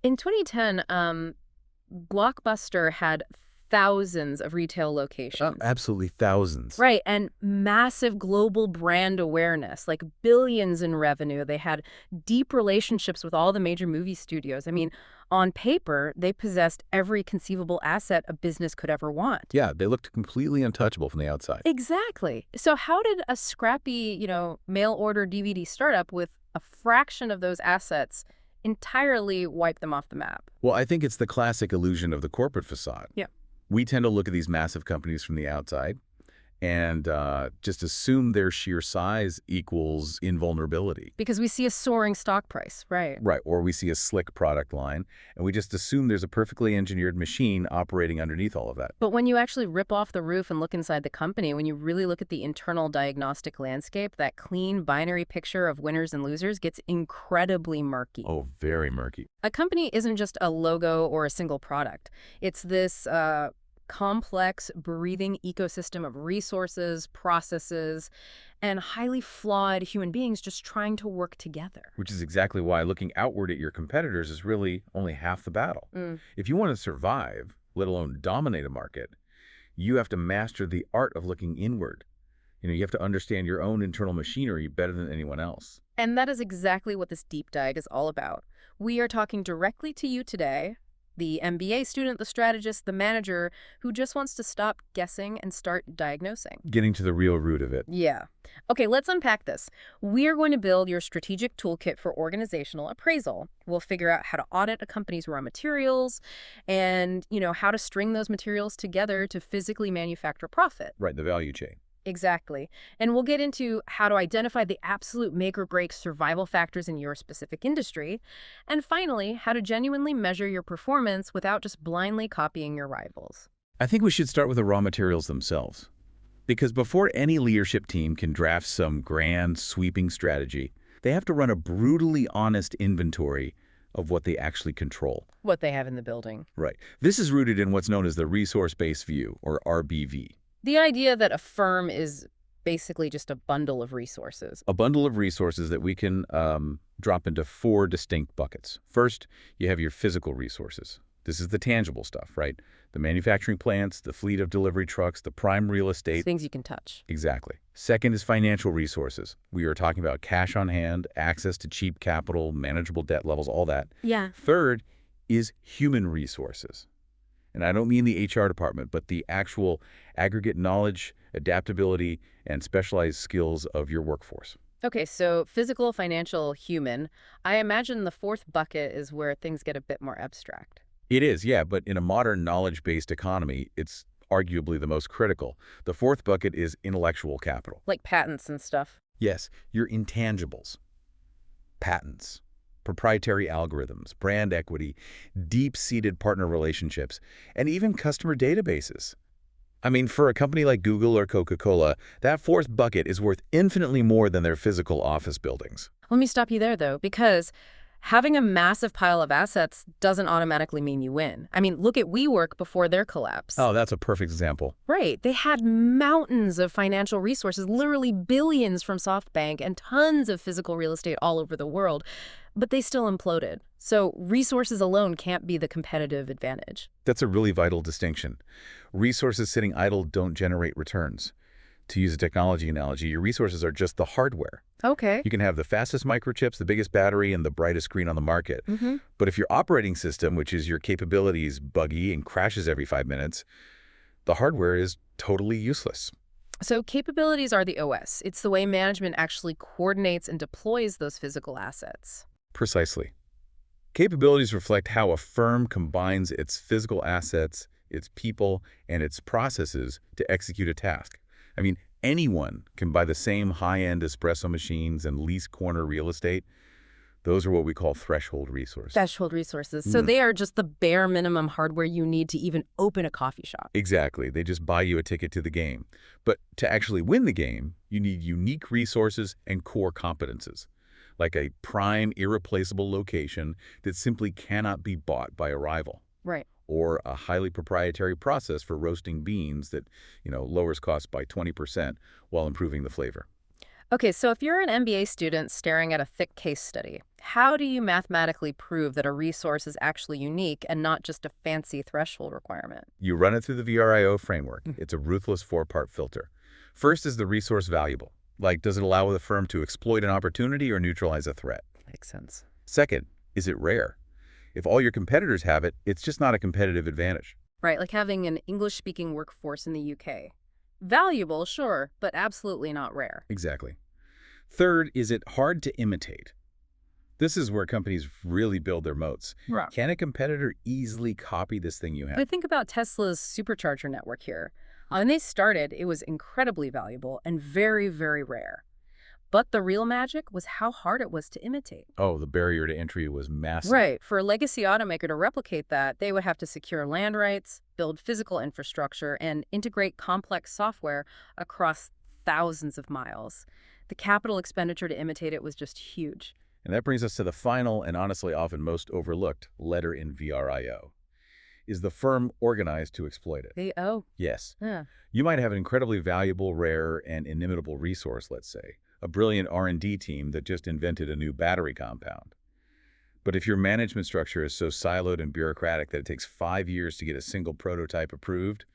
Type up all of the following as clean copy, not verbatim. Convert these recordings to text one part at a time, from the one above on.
In 2010, Blockbuster had thousands of retail locations. Absolutely thousands. Right, and massive global brand awareness, like billions in revenue. They had deep relationships with all the major movie studios. I mean, on paper, they possessed every conceivable asset a business could ever want. Yeah, they looked completely untouchable from the outside. Exactly. So how did a scrappy, mail order DVD startup with a fraction of those assets entirely wipe them off the map? Well, I think it's the classic illusion of the corporate facade. Yeah. We tend to look at these massive companies from the outside and just assume their sheer size equals invulnerability. Because we see a soaring stock price, right? Right, or we see a slick product line, and we just assume there's a perfectly engineered machine operating underneath all of that. But when you actually rip off the roof and look inside the company, when you really look at the internal diagnostic landscape, that clean binary picture of winners and losers gets incredibly murky. Oh, very murky. A company isn't just a logo or a single product. It's this complex, breathing ecosystem of resources, processes, and highly flawed human beings just trying to work together. Which is exactly why looking outward at your competitors is really only half the battle. If you want to survive, let alone dominate a market, you have to master the art of looking inward. You have to understand your own internal machinery better than anyone else. And that is exactly what this deep dive is all about. We are talking directly to you today, the MBA student, the strategist, the manager who just wants to stop guessing and start diagnosing. Getting to the real root of it. Yeah. Okay, let's unpack this. We are going to build your strategic toolkit for organizational appraisal. We'll figure out how to audit a company's raw materials and, how to string those materials together to physically manufacture profit. Right, the value chain. Exactly. And we'll get into how to identify the absolute make or break survival factors in your specific industry. And finally, how to genuinely measure your performance without just blindly copying your rivals. I think we should start with the raw materials themselves. Because before any leadership team can draft some grand, sweeping strategy, they have to run a brutally honest inventory of what they actually control. What they have in the building. Right. This is rooted in what's known as the resource-based view, or RBV. The idea that a firm is basically just a bundle of resources. A bundle of resources that we can drop into 4 distinct buckets. First, you have your physical resources. This is the tangible stuff, right? The manufacturing plants, the fleet of delivery trucks, the prime real estate. Things you can touch. Exactly. Second is financial resources. We are talking about cash on hand, access to cheap capital, manageable debt levels, all that. Yeah. Third is human resources. And I don't mean the HR department, but the actual aggregate knowledge, adaptability, and specialized skills of your workforce. Okay, so physical, financial, human. I imagine the fourth bucket is where things get a bit more abstract. It is, yeah, but in a modern knowledge-based economy, it's arguably the most critical. The fourth bucket is intellectual capital. Like patents and stuff. Yes, your intangibles. Patents, proprietary algorithms, brand equity, deep-seated partner relationships, and even customer databases. I mean, for a company like Google or Coca-Cola, that fourth bucket is worth infinitely more than their physical office buildings. Let me stop you there, though, because having a massive pile of assets doesn't automatically mean you win. I mean, look at WeWork before their collapse. Oh, that's a perfect example. Right. They had mountains of financial resources, literally billions from SoftBank and tons of physical real estate all over the world, but they still imploded. So resources alone can't be the competitive advantage. That's a really vital distinction. Resources sitting idle don't generate returns. To use a technology analogy, your resources are just the hardware. Okay. You can have the fastest microchips, the biggest battery, and the brightest screen on the market. But if your operating system, which is your capabilities, is buggy and crashes every 5 minutes, the hardware is totally useless. So capabilities are the OS. It's the way management actually coordinates and deploys those physical assets. Precisely. Capabilities reflect how a firm combines its physical assets, its people, and its processes to execute a task. I mean, anyone can buy the same high-end espresso machines and lease corner real estate. Those are what we call threshold resources. Threshold resources. So they are just the bare minimum hardware you need to even open a coffee shop. Exactly. They just buy you a ticket to the game. But to actually win the game, you need unique resources and core competences, like a prime, irreplaceable location that simply cannot be bought by a rival. Right. Or a highly proprietary process for roasting beans that, lowers costs by 20% while improving the flavor. Okay, so if you're an MBA student staring at a thick case study, how do you mathematically prove that a resource is actually unique and not just a fancy threshold requirement? You run it through the VRIO framework. It's a ruthless four-part filter. First is the resource valuable. Like, does it allow the firm to exploit an opportunity or neutralize a threat? Makes sense. Second, is it rare? If all your competitors have it, it's just not a competitive advantage. Right, like having an English-speaking workforce in the UK. Valuable, sure, but absolutely not rare. Exactly. Third, is it hard to imitate? This is where companies really build their moats. Right. Can a competitor easily copy this thing you have? But think about Tesla's supercharger network here. When they started, it was incredibly valuable and very, very rare. But the real magic was how hard it was to imitate. Oh, the barrier to entry was massive. Right. For a legacy automaker to replicate that, they would have to secure land rights, build physical infrastructure, and integrate complex software across thousands of miles. The capital expenditure to imitate it was just huge. And that brings us to the final and honestly often most overlooked letter in VRIO. Is the firm organized to exploit it? Yes. Yeah. You might have an incredibly valuable, rare, and inimitable resource, let's say, a brilliant R&D team that just invented a new battery compound. But if your management structure is so siloed and bureaucratic that it takes 5 years to get a single prototype approved,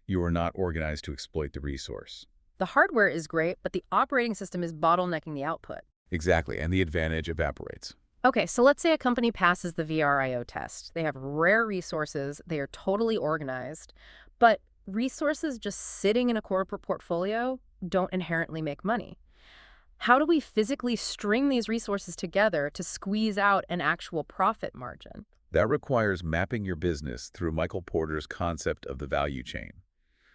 you are not organized to exploit the resource. The hardware is great, but the operating system is bottlenecking the output. Exactly, and the advantage evaporates. Okay, so let's say a company passes the VRIO test. They have rare resources, they are totally organized, but resources just sitting in a corporate portfolio don't inherently make money. How do we physically string these resources together to squeeze out an actual profit margin? That requires mapping your business through Michael Porter's concept of the value chain.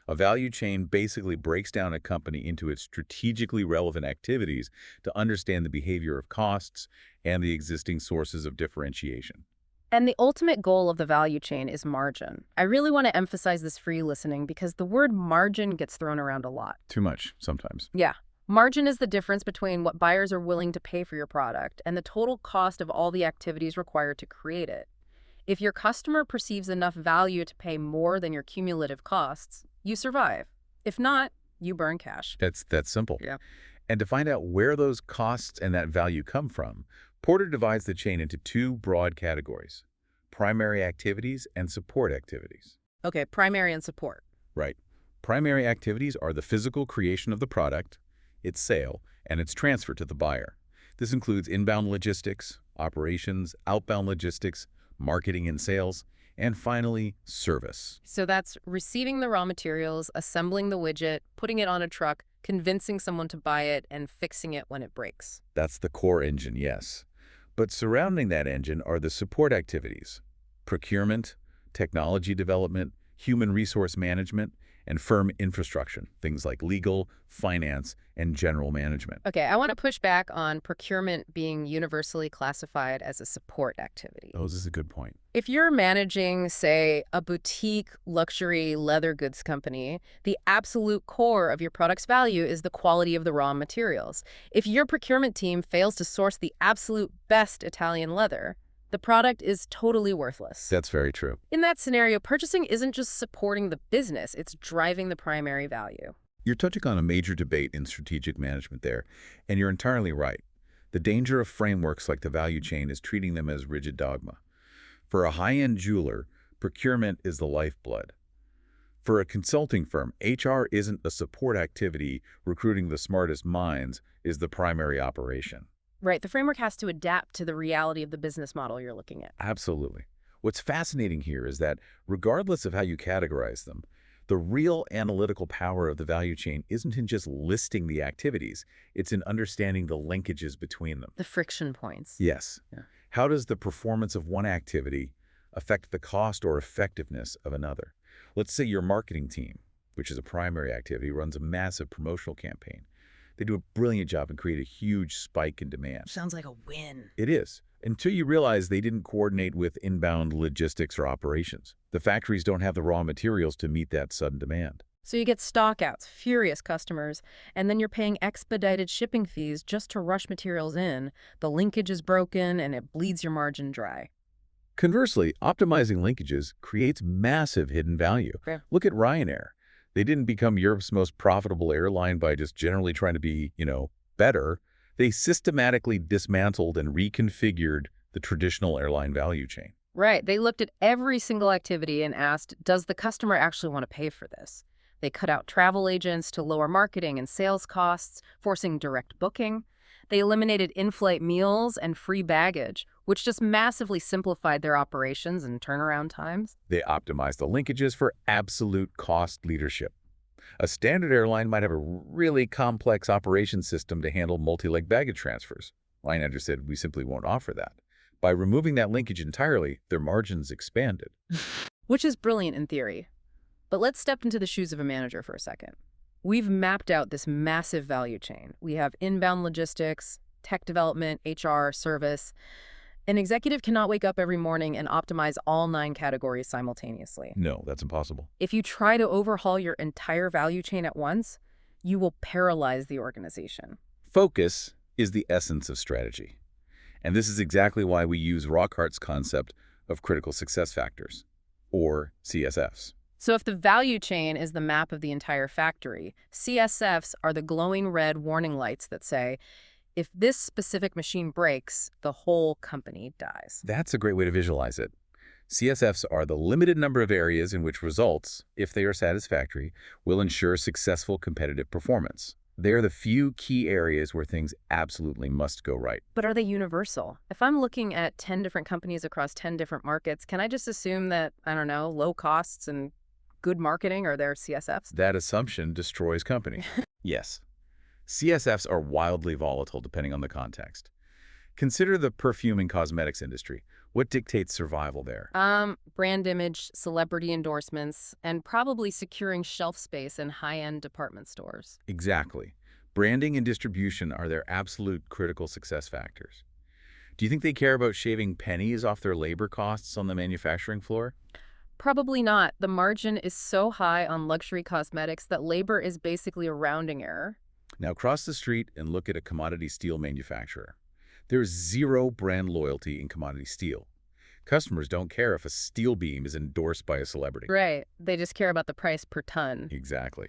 A value chain basically breaks down a company into its strategically relevant activities to understand the behavior of costs and the existing sources of differentiation. And the ultimate goal of the value chain is margin. I really want to emphasize this for you listening because the word margin gets thrown around a lot. Too much, sometimes. Yeah. Margin is the difference between what buyers are willing to pay for your product and the total cost of all the activities required to create it. If your customer perceives enough value to pay more than your cumulative costs, you survive. If not, you burn cash. That's that simple. Yeah. And to find out where those costs and that value come from, Porter divides the chain into two broad categories: primary activities and support activities. Okay, primary and support. Right. Primary activities are the physical creation of the product, its sale, and its transfer to the buyer. This includes inbound logistics, operations, outbound logistics, marketing and sales, and finally, service. So that's receiving the raw materials, assembling the widget, putting it on a truck, convincing someone to buy it, and fixing it when it breaks. That's the core engine, yes. But surrounding that engine are the support activities: procurement, technology development, human resource management, and firm infrastructure, things like legal, finance, and general management. Okay, I want to push back on procurement being universally classified as a support activity. Oh, this is a good point. If you're managing, say, a boutique luxury leather goods company, the absolute core of your product's value is the quality of the raw materials. If your procurement team fails to source the absolute best Italian leather, the product is totally worthless. That's very true. In that scenario, purchasing isn't just supporting the business, it's driving the primary value. You're touching on a major debate in strategic management there, and you're entirely right. The danger of frameworks like the value chain is treating them as rigid dogma. For a high-end jeweler, procurement is the lifeblood. For a consulting firm, HR isn't a support activity. Recruiting the smartest minds is the primary operation. Right, the framework has to adapt to the reality of the business model you're looking at. Absolutely. What's fascinating here is that regardless of how you categorize them, the real analytical power of the value chain isn't in just listing the activities, it's in understanding the linkages between them. The friction points. Yes. Yeah. How does the performance of one activity affect the cost or effectiveness of another? Let's say your marketing team, which is a primary activity, runs a massive promotional campaign. They do a brilliant job and create a huge spike in demand. Sounds like a win. It is, until you realize they didn't coordinate with inbound logistics or operations. The factories don't have the raw materials to meet that sudden demand. So you get stockouts, furious customers, and then you're paying expedited shipping fees just to rush materials in. The linkage is broken and it bleeds your margin dry. Conversely, optimizing linkages creates massive hidden value. Yeah. Look at Ryanair. They didn't become Europe's most profitable airline by just generally trying to be, Better, they systematically dismantled and reconfigured the traditional airline value chain. Right. They looked at every single activity and asked, does the customer actually want to pay for this? They cut out travel agents to lower marketing and sales costs, forcing direct booking. They eliminated in-flight meals and free baggage, which just massively simplified their operations and turnaround times. They optimized the linkages for absolute cost leadership. A standard airline might have a really complex operations system to handle multi-leg baggage transfers. Line manager said, we simply won't offer that. By removing that linkage entirely, their margins expanded. Which is brilliant in theory. But let's step into the shoes of a manager for a second. We've mapped out this massive value chain. We have inbound logistics, tech development, HR, service. An executive cannot wake up every morning and optimize all 9 categories simultaneously. No, that's impossible. If you try to overhaul your entire value chain at once, you will paralyze the organization. Focus is the essence of strategy. And this is exactly why we use Rockhart's concept of critical success factors, or CSFs. So if the value chain is the map of the entire factory, CSFs are the glowing red warning lights that say, if this specific machine breaks, the whole company dies. That's a great way to visualize it. CSFs are the limited number of areas in which results, if they are satisfactory, will ensure successful competitive performance. They are the few key areas where things absolutely must go right. But are they universal? If I'm looking at 10 different companies across 10 different markets, can I just assume that, I don't know, low costs and good marketing are their CSFs? That assumption destroys companies. Yes. CSFs are wildly volatile depending on the context. Consider the perfume and cosmetics industry. What dictates survival there? Brand image, celebrity endorsements, and probably securing shelf space in high-end department stores. Exactly. Branding and distribution are their absolute critical success factors. Do you think they care about shaving pennies off their labor costs on the manufacturing floor? Probably not. The margin is so high on luxury cosmetics that labor is basically a rounding error. Now cross the street and look at a commodity steel manufacturer. There's zero brand loyalty in commodity steel. Customers don't care if a steel beam is endorsed by a celebrity. Right. They just care about the price per ton. Exactly.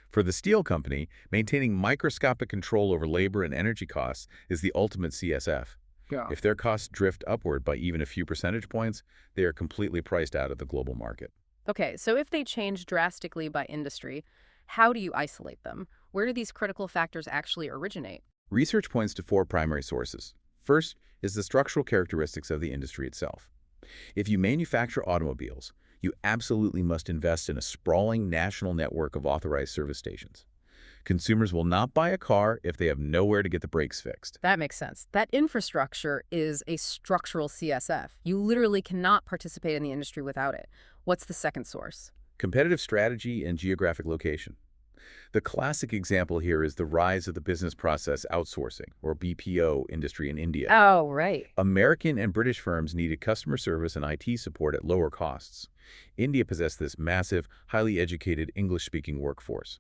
For the steel company, maintaining microscopic control over labor and energy costs is the ultimate CSF. Yeah. If their costs drift upward by even a few percentage points, they are completely priced out of the global market. Okay, so if they change drastically by industry, how do you isolate them? Where do these critical factors actually originate? Research points to 4 primary sources. First is the structural characteristics of the industry itself. If you manufacture automobiles, you absolutely must invest in a sprawling national network of authorized service stations. Consumers will not buy a car if they have nowhere to get the brakes fixed. That makes sense. That infrastructure is a structural CSF. You literally cannot participate in the industry without it. What's the second source? Competitive strategy and geographic location. The classic example here is the rise of the business process outsourcing, or BPO, industry in India. Oh, right. American and British firms needed customer service and IT support at lower costs. India possessed this massive, highly educated English-speaking workforce.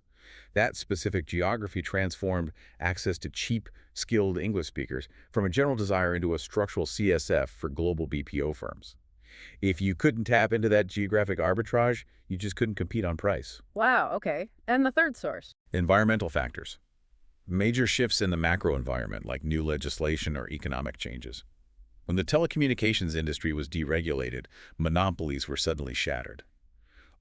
That specific geography transformed access to cheap, skilled English speakers from a general desire into a structural CSF for global BPO firms. If you couldn't tap into that geographic arbitrage, you just couldn't compete on price. Wow, okay. And the third source? Environmental factors. Major shifts in the macro environment, like new legislation or economic changes. When the telecommunications industry was deregulated, monopolies were suddenly shattered.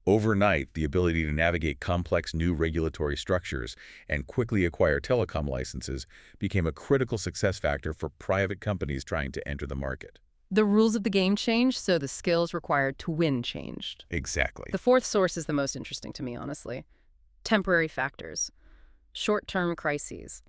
Overnight, the ability to navigate complex new regulatory structures and quickly acquire telecom licenses became a critical success factor for private companies trying to enter the market. The rules of the game changed, so the skills required to win changed. Exactly. The fourth source is the most interesting to me, honestly. Temporary factors. Short-term crises.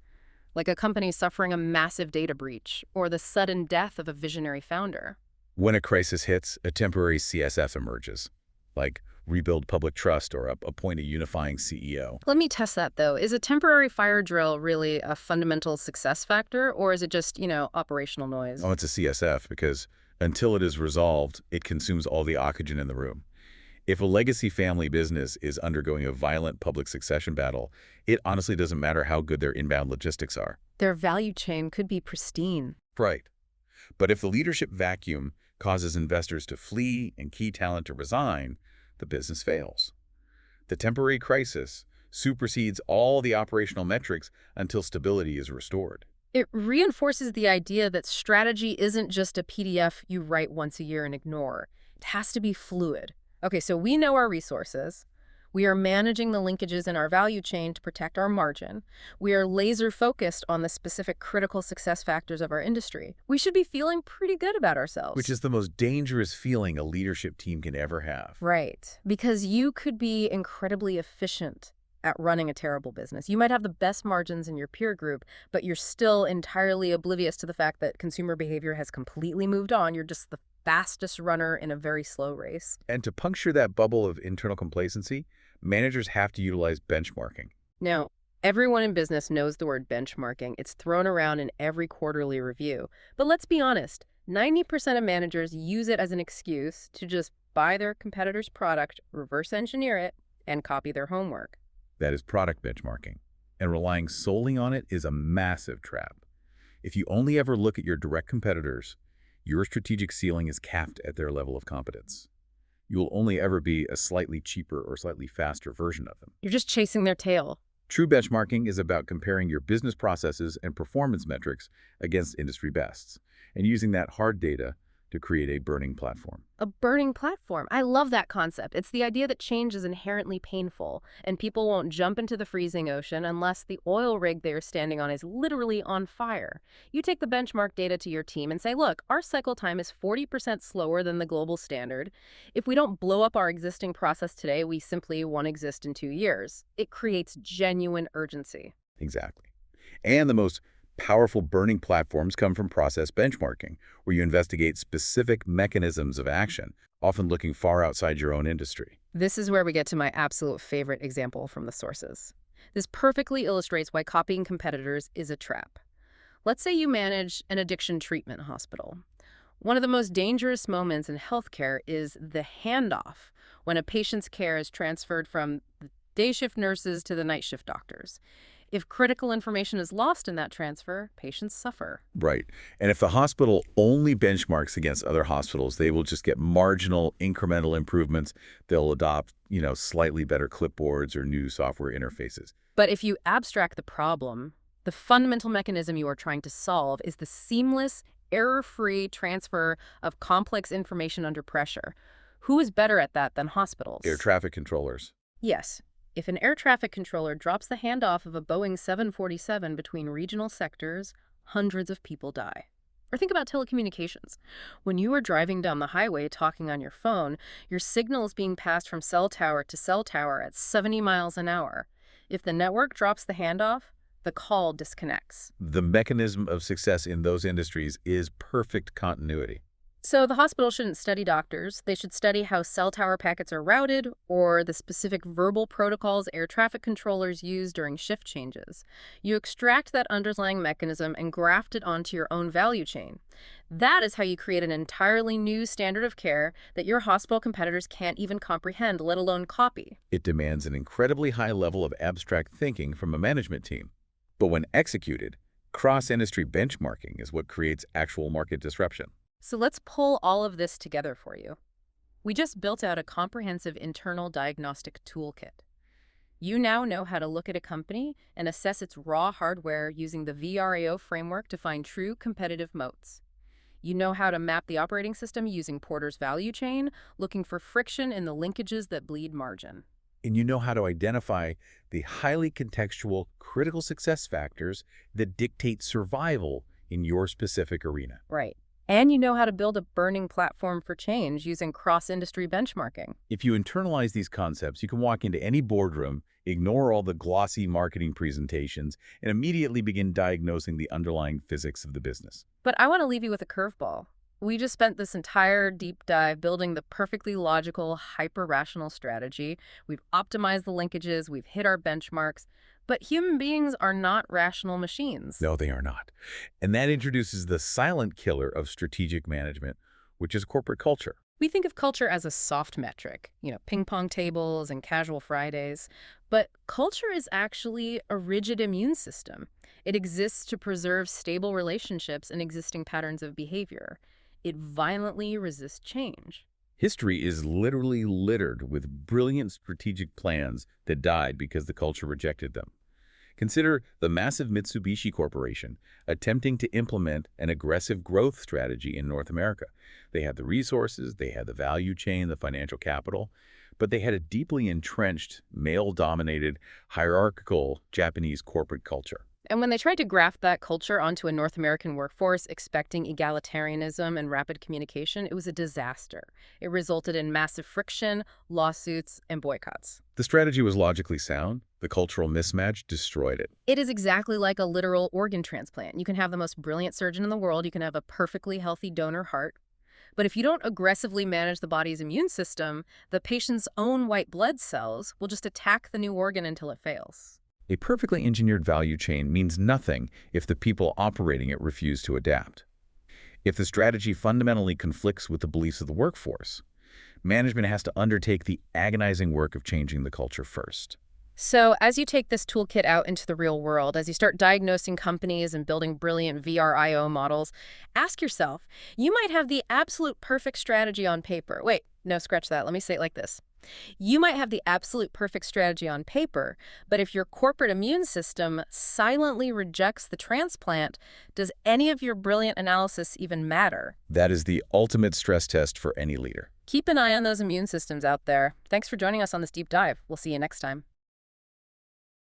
Like a company suffering a massive data breach or the sudden death of a visionary founder. When a crisis hits, a temporary CSF emerges, like rebuild public trust or appoint a unifying CEO. Let me test that, though. Is a temporary fire drill really a fundamental success factor, or is it just, operational noise? Oh, it's a CSF because until it is resolved, it consumes all the oxygen in the room. If a legacy family business is undergoing a violent public succession battle, it honestly doesn't matter how good their inbound logistics are. Their value chain could be pristine. Right. But if the leadership vacuum causes investors to flee and key talent to resign, the business fails. The temporary crisis supersedes all the operational metrics until stability is restored. It reinforces the idea that strategy isn't just a PDF you write once a year and ignore. It has to be fluid. Okay, so we know our resources. We are managing the linkages in our value chain to protect our margin. We are laser focused on the specific critical success factors of our industry. We should be feeling pretty good about Which ourselves. is the most dangerous feeling a leadership team can ever have. Right, because you could be incredibly efficient at running a terrible business. You might have the best margins in your peer group, but you're still entirely oblivious to the fact that consumer behavior has completely moved on. You're just the fastest runner in a very slow race. And to puncture that bubble of internal complacency, managers have to utilize benchmarking. Now, everyone in business knows the word benchmarking. It's thrown around in every quarterly review. But let's be honest, 90% of managers use it as an excuse to just buy their competitor's product, reverse engineer it, and copy their homework. That is product benchmarking. And relying solely on it is a massive trap. If you only ever look at your direct competitors, your strategic ceiling is capped at their level of competence. You will only ever be a slightly cheaper or slightly faster version of them. You're just chasing their tail. True benchmarking is about comparing your business processes and performance metrics against industry bests, and using that hard data to create a burning platform. A burning platform. I love that concept. It's the idea that change is inherently painful, and people won't jump into the freezing ocean unless the oil rig they're standing on is literally on fire. You take the benchmark data to your team and say, look, our cycle time is 40% slower than the global standard. If we don't blow up our existing process today, we simply won't exist in 2 years. It creates genuine urgency. Exactly. And the most powerful burning platforms come from process benchmarking, where you investigate specific mechanisms of action, often looking far outside your own industry. This is where we get to my absolute favorite example from the sources. This perfectly illustrates why copying competitors is a trap. Let's say you manage an addiction treatment hospital. One of the most dangerous moments in healthcare is the handoff, when a patient's care is transferred from the day shift nurses to the night shift doctors. If critical information is lost in that transfer, patients suffer. Right. And if the hospital only benchmarks against other hospitals, they will just get marginal, incremental improvements. They'll adopt, slightly better clipboards or new software interfaces. But if you abstract the problem, the fundamental mechanism you are trying to solve is the seamless, error-free transfer of complex information under pressure. Who is better at that than hospitals? Air traffic controllers. Yes. If an air traffic controller drops the handoff of a Boeing 747 between regional sectors, hundreds of people die. Or think about telecommunications. When you are driving down the highway talking on your phone, your signal is being passed from cell tower to cell tower at 70 miles an hour. If the network drops the handoff, the call disconnects. The mechanism of success in those industries is perfect continuity. So the hospital shouldn't study doctors. They should study how cell tower packets are routed or the specific verbal protocols air traffic controllers use during shift changes. You extract that underlying mechanism and graft it onto your own value chain. That is how you create an entirely new standard of care that your hospital competitors can't even comprehend, let alone copy. It demands an incredibly high level of abstract thinking from a management team. But when executed, cross-industry benchmarking is what creates actual market disruption. So let's pull all of this together for you. We just built out a comprehensive internal diagnostic toolkit. You now know how to look at a company and assess its raw hardware using the VRAO framework to find true competitive moats. You know how to map the operating system using Porter's value chain, looking for friction in the linkages that bleed margin. And you know how to identify the highly contextual critical success factors that dictate survival in your specific arena. Right. And you know how to build a burning platform for change using cross-industry benchmarking. If you internalize these concepts, you can walk into any boardroom, ignore all the glossy marketing presentations, and immediately begin diagnosing the underlying physics of the business. But I want to leave you with a curveball. We just spent this entire deep dive building the perfectly logical, hyper-rational strategy. We've optimized the linkages, we've hit our benchmarks, but human beings are not rational machines. No, they are not. And that introduces the silent killer of strategic management, which is corporate culture. We think of culture as a soft metric, ping pong tables and casual Fridays. But culture is actually a rigid immune system. It exists to preserve stable relationships and existing patterns of behavior. It violently resists change. History is literally littered with brilliant strategic plans that died because the culture rejected them. Consider the massive Mitsubishi Corporation attempting to implement an aggressive growth strategy in North America. They had the resources, they had the value chain, the financial capital, but they had a deeply entrenched, male-dominated, hierarchical Japanese corporate culture. And when they tried to graft that culture onto a North American workforce, expecting egalitarianism and rapid communication, it was a disaster. It resulted in massive friction, lawsuits, and boycotts. The strategy was logically sound. The cultural mismatch destroyed it. It is exactly like a literal organ transplant. You can have the most brilliant surgeon in the world, you can have a perfectly healthy donor heart, but if you don't aggressively manage the body's immune system, the patient's own white blood cells will just attack the new organ until it fails. A perfectly engineered value chain means nothing if the people operating it refuse to adapt. If the strategy fundamentally conflicts with the beliefs of the workforce, management has to undertake the agonizing work of changing the culture first. So as you take this toolkit out into the real world, as you start diagnosing companies and building brilliant VRIO models, ask yourself, you might have the absolute perfect strategy on paper. Wait, no, scratch that. Let me say it like this. You might have the absolute perfect strategy on paper, but if your corporate immune system silently rejects the transplant, does any of your brilliant analysis even matter? That is the ultimate stress test for any leader. Keep an eye on those immune systems out there. Thanks for joining us on this deep dive. We'll see you next time.